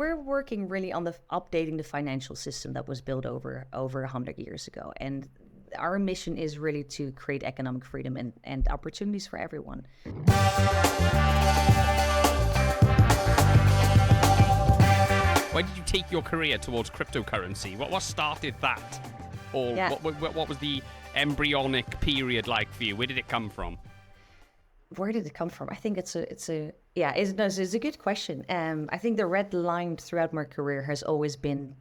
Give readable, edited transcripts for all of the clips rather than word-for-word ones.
We're working really on the updating the financial system that was built over 100 years ago. And our mission is really to create economic freedom and opportunities for everyone. Why did you take your career towards cryptocurrency? What started that? Or what was the embryonic period like for you? Where did it come from? Where did it come from? I think it's a good question. I think the red line throughout my career has always been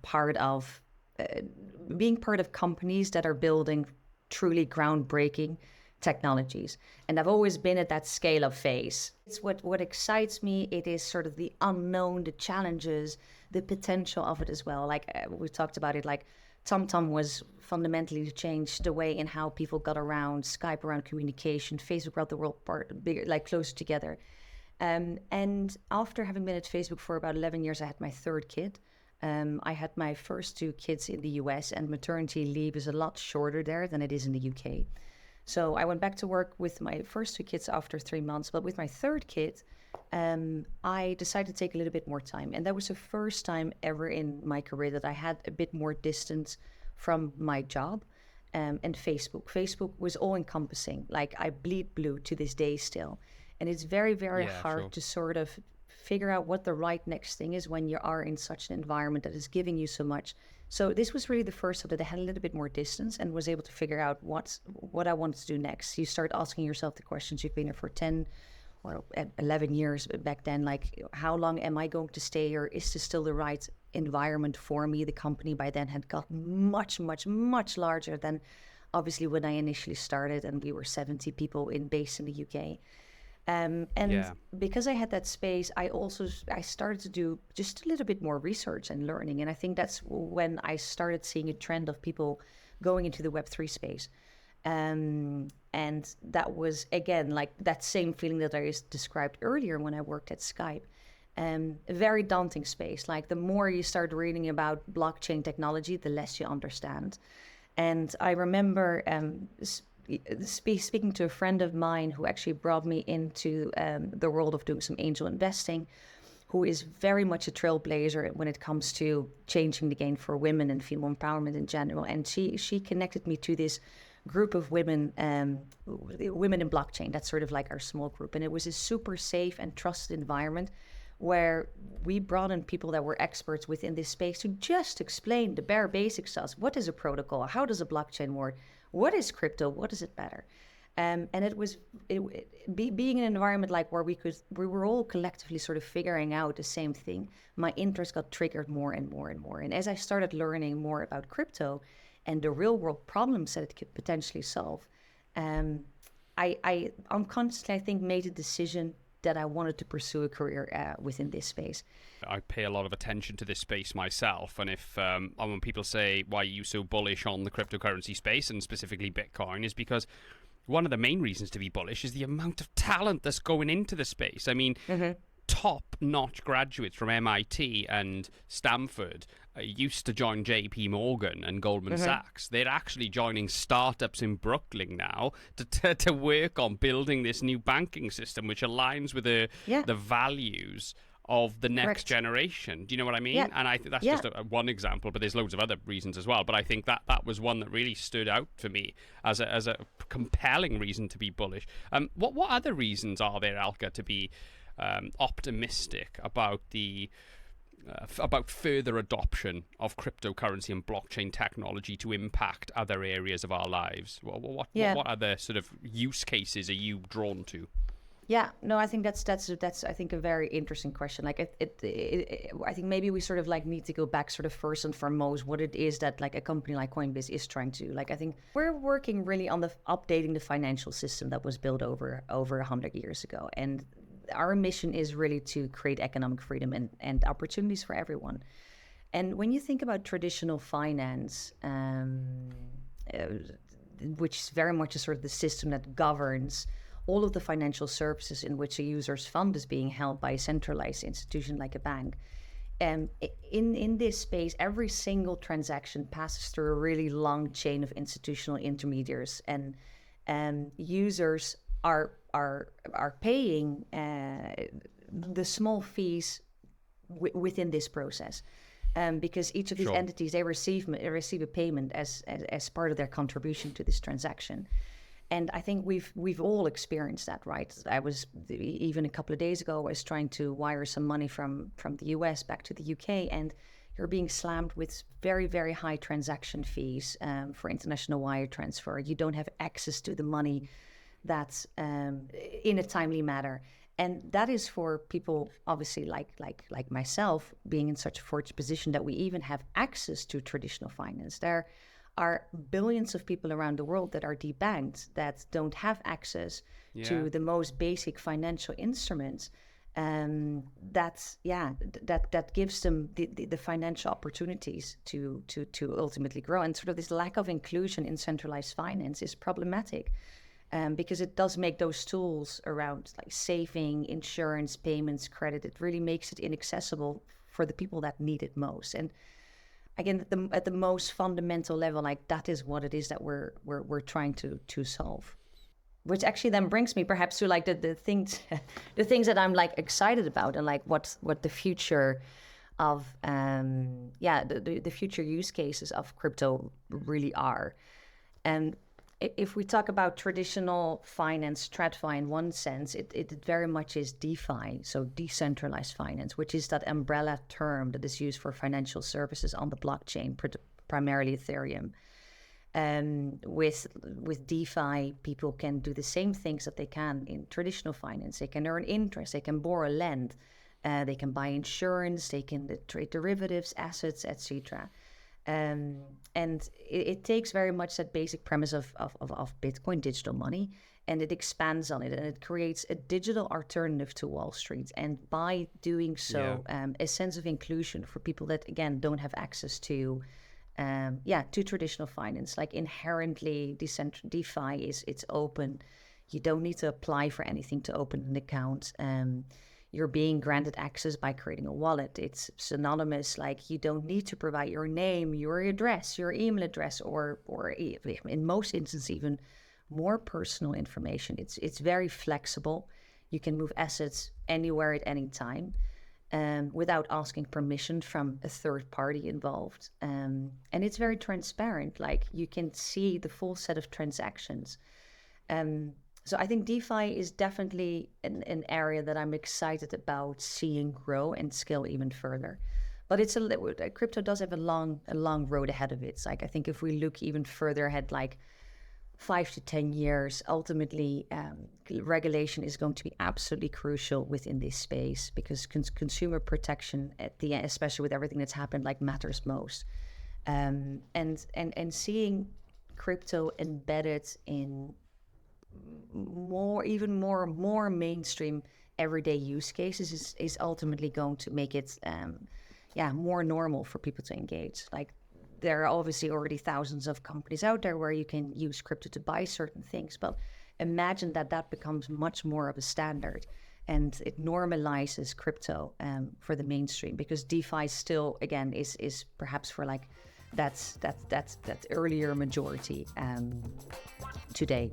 being part of companies that are building truly groundbreaking technologies. And I've always been at that scale of phase. It's what excites me. It is sort of the unknown, the challenges, the potential of it as well. Like we talked about it, like TomTom was fundamentally changed the way in how people got around, Skype around communication, Facebook brought the world bigger, like closer together. And after having been at Facebook for about 11 years, I had my third kid. I had my first two kids in the US, and maternity leave is a lot shorter there than it is in the UK. So I went back to work with my first two kids after 3 months, but with my third kid, I decided to take a little bit more time. And that was the first time ever in my career that I had a bit more distance from my job and Facebook. Facebook was all encompassing. Like I bleed blue to this day still. And it's very, very hard to sort of figure out what the right next thing is when you are in such an environment that is giving you so much. So this was really the first time that I had a little bit more distance and was able to figure out what I wanted to do next. You start asking yourself the questions. You've been here for 10 or 11 years back then, like how long am I going to stay here? Is this still the right environment for me? The company by then had gotten much, much, much larger than obviously when I initially started, and we were 70 people based in the UK. Because I had that space, I started to do just a little bit more research and learning. And I think that's when I started seeing a trend of people going into the Web3 space. And that was, again, like that same feeling that I described earlier when I worked at Skype. A very daunting space. Like the more you start reading about blockchain technology, the less you understand. And I remember speaking to a friend of mine who actually brought me into the world of doing some angel investing, who is very much a trailblazer when it comes to changing the game for women and female empowerment in general. And she connected me to this group of women in blockchain. That's sort of like our small group. And it was a super safe and trusted environment where we brought in people that were experts within this space to just explain the bare basics to us. What is a protocol? How does a blockchain work? What is crypto? What does it matter? And it was being in an environment like where we were all collectively sort of figuring out the same thing. My interest got triggered more and more and more. And as I started learning more about crypto and the real world problems that it could potentially solve, I unconsciously, I think, made a decision that I wanted to pursue a career within this space. I pay a lot of attention to this space myself, and if when people say, why are you so bullish on the cryptocurrency space, and specifically Bitcoin, is because one of the main reasons to be bullish is the amount of talent that's going into the space. I mean, top-notch graduates from MIT and Stanford used to join JP Morgan and Goldman Sachs. They're actually joining startups in Brooklyn now to work on building this new banking system, which aligns with the values of the next generation. Do you know what I mean? And I think that's just one example, but there's loads of other reasons as well. But I think that was one that really stood out for me as a compelling reason to be bullish. What other reasons are there, Elke, to be optimistic about about further adoption of cryptocurrency and blockchain technology to impact other areas of our lives? What other sort of use cases are you drawn to? Yeah, no, I think that's I think a very interesting question. Like I think maybe we sort of like need to go back sort of first and foremost what it is that like a company like Coinbase is trying to do. Like I think we're working really on updating the financial system that was built over 100 years ago. And our mission is really to create economic freedom and opportunities for everyone. And when you think about traditional finance, which is very much a sort of the system that governs all of the financial services in which a user's fund is being held by a centralized institution like a bank. In this space, every single transaction passes through a really long chain of institutional intermediaries, and users are paying the small fees within this process. Because each of these entities, they receive a payment as part of their contribution to this transaction. And I think we've all experienced that, right? I was, even a couple of days ago, I was trying to wire some money from the US back to the UK, and you're being slammed with very, very high transaction fees for international wire transfer. You don't have access to the money that's in a timely manner. And that is for people, obviously, like myself, being in such a fortunate position that we even have access to traditional finance. There are billions of people around the world that are debanked, that don't have access to the most basic financial instruments. That gives them the financial opportunities to ultimately grow. And sort of this lack of inclusion in centralized finance is problematic. Because it does make those tools around like saving, insurance, payments, credit, it really makes it inaccessible for the people that need it most. And again, at the most fundamental level, like that is what it is that we're trying to solve. Which actually then brings me perhaps to like the things that I'm like excited about, and like what the future of the future use cases of crypto really are. And if we talk about traditional finance, TradFi in one sense, it very much is DeFi, so decentralized finance, which is that umbrella term that is used for financial services on the blockchain, primarily Ethereum. With DeFi, people can do the same things that they can in traditional finance. They can earn interest, they can borrow land, they can buy insurance, they can trade derivatives, assets, etc. And it takes very much that basic premise of Bitcoin, digital money, and it expands on it, and it creates a digital alternative to Wall Street. And by doing so, a sense of inclusion for people that, again, don't have access to traditional finance. Like inherently, DeFi it's open. You don't need to apply for anything to open an account. You're being granted access by creating a wallet. It's synonymous, like you don't need to provide your name, your address, your email address, or in most instances, even more personal information. It's very flexible. You can move assets anywhere at any time without asking permission from a third party involved. And it's very transparent. Like you can see the full set of transactions. So I think DeFi is definitely an area that I'm excited about seeing grow and scale even further. But crypto does have a long road ahead of it. It's like, I think if we look even further ahead, like 5 to 10 years, ultimately regulation is going to be absolutely crucial within this space, because consumer protection at the end, especially with everything that's happened, like matters most. And seeing crypto embedded in more mainstream everyday use cases is ultimately going to make it more normal for people to engage. Like there are obviously already thousands of companies out there where you can use crypto to buy certain things, but imagine that becomes much more of a standard, and it normalizes crypto for the mainstream, because DeFi still, again, is perhaps for like that earlier majority today.